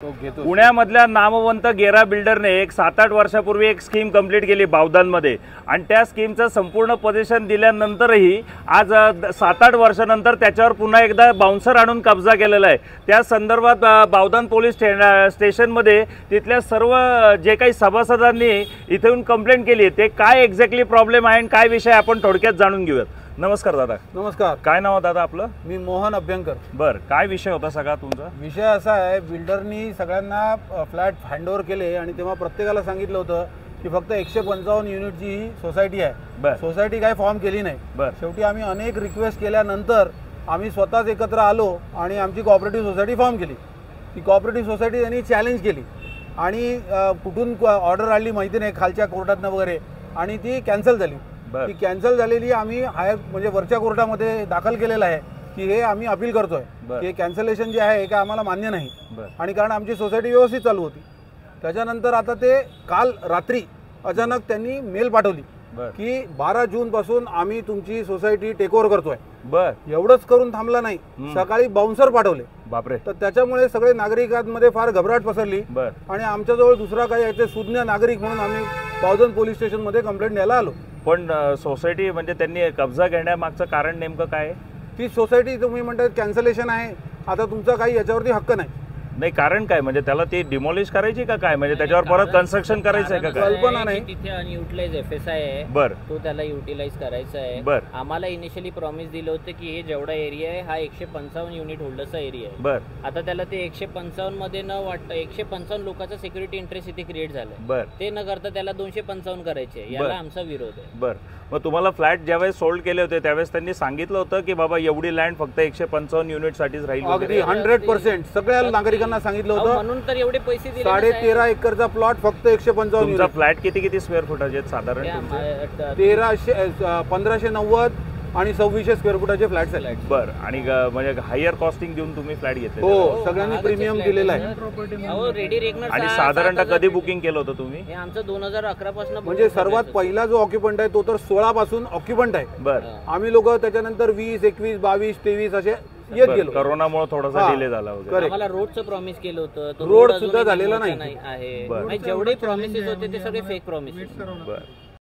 पुण्यामधल्या नामवंत गेरा बिल्डरने एक 7-8 वर्षापूर्वी एक स्कीम कंप्लीट केली बावदानमध्ये आणि त्या स्कीमचं संपूर्ण पोझिशन दिल्यानंतरही आज 7-8 वर्षानंतर त्याच्यावर पुन्हा एकदा बाउन्सर आणून कब्जा केलेला आहे। त्या संदर्भात बावदान पोलीस स्टेशनमध्ये तिथल्या सर्व जे काही सभासदांनी इथे येऊन कंप्लेंट केली ते काय एक्झॅक्टली प्रॉब्लेम आहे आणि काय विषय आपण थोडक्यात जाणून घेऊयात। नमस्कार दादा। नमस्कार। काय नाव दादा आपलं? मी मोहन अभ्यंकर। बर, काय विषय होता सगळा तुमचा? विषय असा आहे, बिल्डरनी सगळ्यांना फ्लॅट हँडओव्हर केले आणि तेव्हा प्रत्येकाला सांगितलं होतं की फक्त 155 युनिटची ही सोसायटी आहे। सोसायटी काय फॉर्म केली नाही। शेवटी आम्ही अनेक रिक्वेस्ट केल्यानंतर आम्ही स्वतःच एकत्र आलो आणि आमची कोऑपरेटिव्ह सोसायटी फॉर्म केली। ती कोऑपरेटिव्ह सोसायटी त्यांनी चॅलेंज केली आणि कुठून ऑर्डर आली माहिती नाही, खालच्या कोर्टातनं वगैरे, आणि ती कॅन्सल झाली। ती कॅन्सल झालेली आम्ही म्हणजे वरच्या कोर्टामध्ये दाखल केलेलं आहे की हे आम्ही अपील करतोय की कॅन्सलेशन जे आहे हे काय आम्हाला मान्य नाही, आणि कारण आमची सोसायटी व्यवस्थित चालू होती। त्याच्यानंतर आता ते काल रात्री अचानक त्यांनी मेल पाठवली की 12 जून पासून आम्ही तुमची सोसायटी टेक ओव्हर करतोय। एवढंच करून थांबला नाही, सकाळी बाउन्सर पाठवले। बापरे। तर त्याच्यामुळे सगळे नागरिकांमध्ये फार घबराट पसरली आणि आमच्याजवळ दुसरा काही याचे सुज्ञ नागरिक म्हणून आम्ही बावदान पोलीस स्टेशनमध्ये कंप्लेंट द्यायला आलो। पण सोसायटी म्हणजे त्यांनी कब्जा घेण्यामागचं कारण नेमकं काय? ती सोसायटी तुम्ही म्हणतात कॅन्सलेशन आहे, आता तुमचा काही याच्यावरती हक्क नाही। नाही, कारण काय म्हणजे त्याला ती डिमॉलिश करायची का काय, म्हणजे त्याच्यावर परत कन्स्ट्रक्शन करायचं आहे का? कल्पना नाही। तिथे अनयुटिलाइज एफएसआय आहे, तो त्याला युटिलाइज करायचा आहे। आम्हाला इनिशियली प्रॉमिस दिलं होतं की हे जेवढा एरिया आहे हा 155 युनिट होल्डरचा एरिया आहे। आता त्याला ते 155 मध्ये न वाटतं 155 लोकांचा सिक्युरिटी इंटरेस्ट इथे क्रिएट झालाय, ते न करता त्याला 255 करायचे, याला आमचा विरोध आहे। बरं, मग तुम्हाला फ्लॅट ज्यावेळेस सोल्ड केले होते त्यावेळेस त्यांनी सांगितलं होतं की बाबा एवढी लँड फक्त 155 युनिट साठीच राहील? अगदी 100% सगळ्या नागरिकांना सांगितलं होतं, म्हणून तर एवढे पैसे दिले। 13.5 एकरचा प्लॉट फक्त 155 तुमचा फ्लॅट किती स्क्वेअर फुटाचे आहेत साधारण? 1590 आणि 2600 स्क्वेअर फुटाचे फ्लॅट्स आहेत। बरं, आणि म्हणजे हायर कॉस्टिंग देऊन तुम्ही फ्लॅट घेतले? हो, सगळ्यांनी प्रीमियम दिलेला आहे। आणि साधारणतः कधी बुकिंग केलं होतं तुम्ही? हे आमचं 2011 पासून, म्हणजे सर्वात पहिला जो ऑक्युपंट आहे तो तर 16 पासून ऑक्युपंट आहे। बरं, आम्ही लोक त्याच्यानंतर 20, 21, 22, 23 असे येत गेलो। कोरोनामुळे थोडासा डिले झाला वगैरे। आम्हाला रोडचं प्रॉमिस केलं होतं, रोड सुद्धा झालेला नाही आहे। जेवढे प्रॉमिसेस होते ते सगळे फेक प्रॉमिसेस।